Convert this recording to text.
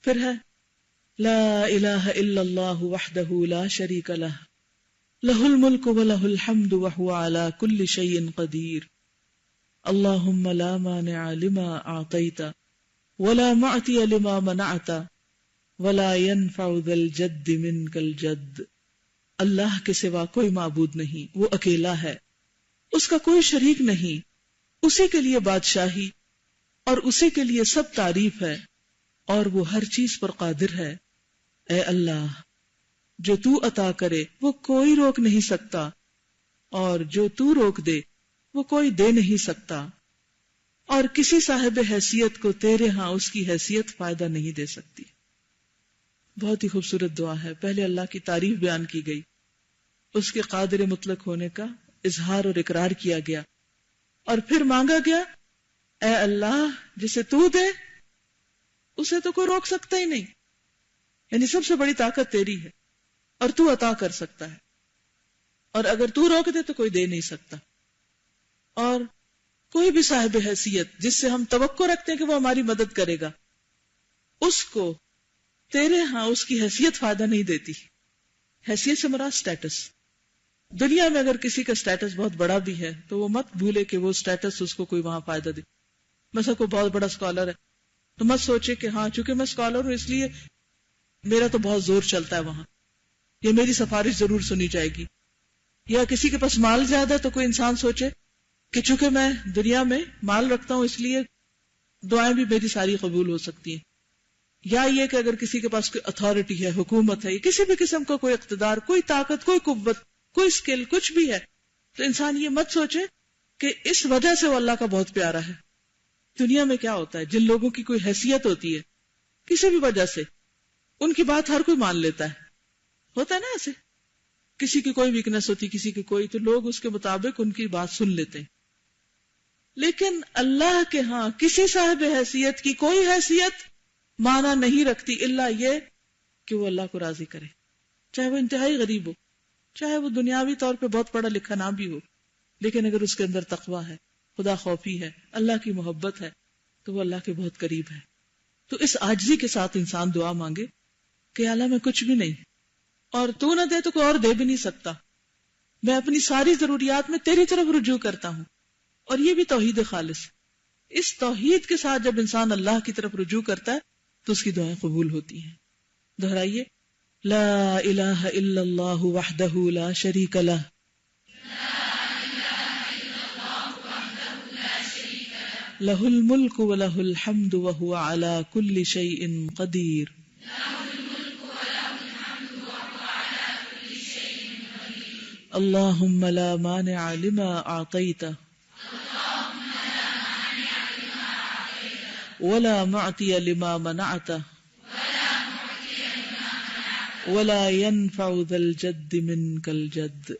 پھر ہے لا الہ الا اللہ وحدہ لا شریک لہ لہ الملک ولہ الحمد وہو علی کل شیء قدیر اللہم لا مانع لما اعطیت ولا معطی لما منعت ولا ينفع ذا الجد منک الجد. اللہ کے سوا کوئی معبود نہیں، وہ اکیلا ہے، اس کا کوئی شریک نہیں، اسی کے لیے بادشاہی اور اسی کے لیے سب تعریف ہے، اور وہ ہر چیز پر قادر ہے. اے اللہ، جو تو عطا کرے وہ کوئی روک نہیں سکتا، اور جو تو روک دے وہ کوئی دے نہیں سکتا، اور کسی صاحب حیثیت کو تیرے ہاں اس کی حیثیت فائدہ نہیں دے سکتی. بہت ہی خوبصورت دعا ہے. پہلے اللہ کی تعریف بیان کی گئی، اس کے قادر مطلق ہونے کا اظہار اور اقرار کیا گیا، اور پھر مانگا گیا اے اللہ جسے تو دے اسے تو کوئی روک سکتا ہی نہیں، یعنی سب سے بڑی طاقت تیری ہے اور تو عطا کر سکتا ہے، اور اگر تو روک دے تو کوئی دے نہیں سکتا. اور کوئی بھی صاحب حیثیت جس سے ہم توقع رکھتے ہیں کہ وہ ہماری مدد کرے گا، اس کو تیرے ہاں اس کی حیثیت فائدہ نہیں دیتی. حیثیت سے مراد سٹیٹس. دنیا میں اگر کسی کا سٹیٹس بہت بڑا بھی ہے تو وہ مت بھولے کہ وہ سٹیٹس اس کو کوئی وہاں فائدہ دے. مثلا کوئی بہت بڑا اسکالر ہے تو مت سوچے کہ ہاں چونکہ میں اسکالر ہوں اس لیے میرا تو بہت زور چلتا ہے وہاں، یا میری سفارش ضرور سنی جائے گی. یا کسی کے پاس مال زیادہ تو کوئی انسان سوچے کہ چونکہ میں دنیا میں مال رکھتا ہوں اس لیے دعائیں بھی میری ساری قبول ہو سکتی ہیں. یا یہ کہ اگر کسی کے پاس کوئی اتھارٹی ہے، حکومت ہے، کسی بھی قسم کا کوئی اقتدار، کوئی طاقت، کوئی قوت، کوئی سکل، کچھ بھی ہے، تو انسان یہ مت سوچے کہ اس وجہ سے وہ اللہ کا بہت پیارا ہے. دنیا میں کیا ہوتا ہے، جن لوگوں کی کوئی حیثیت ہوتی ہے کسی بھی وجہ سے ان کی بات ہر کوئی مان لیتا ہے. ہوتا ہے نا ایسے، کسی کی کوئی ویکنس ہوتی، کسی کی کوئی، تو لوگ اس کے مطابق ان کی بات سن لیتے ہیں. لیکن اللہ کے ہاں کسی صاحب حیثیت کی کوئی حیثیت معنی نہیں رکھتی الا یہ کہ وہ اللہ کو راضی کرے، چاہے وہ انتہائی غریب ہو، چاہے وہ دنیاوی طور پہ بہت پڑھا لکھا نہ بھی ہو، لیکن اگر اس کے اندر تقویٰ ہے، خدا خوفی ہے، اللہ کی محبت ہے، تو وہ اللہ کے بہت قریب ہے. تو اس عاجزی کے ساتھ انسان دعا مانگے کہ اللہ میں کچھ بھی نہیں، اور تو نہ دے تو کوئی اور دے بھی نہیں سکتا، میں اپنی ساری ضروریات میں تیری طرف رجوع کرتا ہوں. اور یہ بھی توحید خالص. اس توحید کے ساتھ جب انسان اللہ کی طرف رجوع کرتا ہے تو اس کی دعائیں قبول ہوتی ہیں. دہرائیے لا الہ الا اللہ وحدہ لا شریک لہ لہ الملک ولہ الحمد وہو علی کل شیء قدیر. اللہم لا مانع لما اعطیت ولا معطی لما منعت ولا ينفع ذا الجد منك الجد.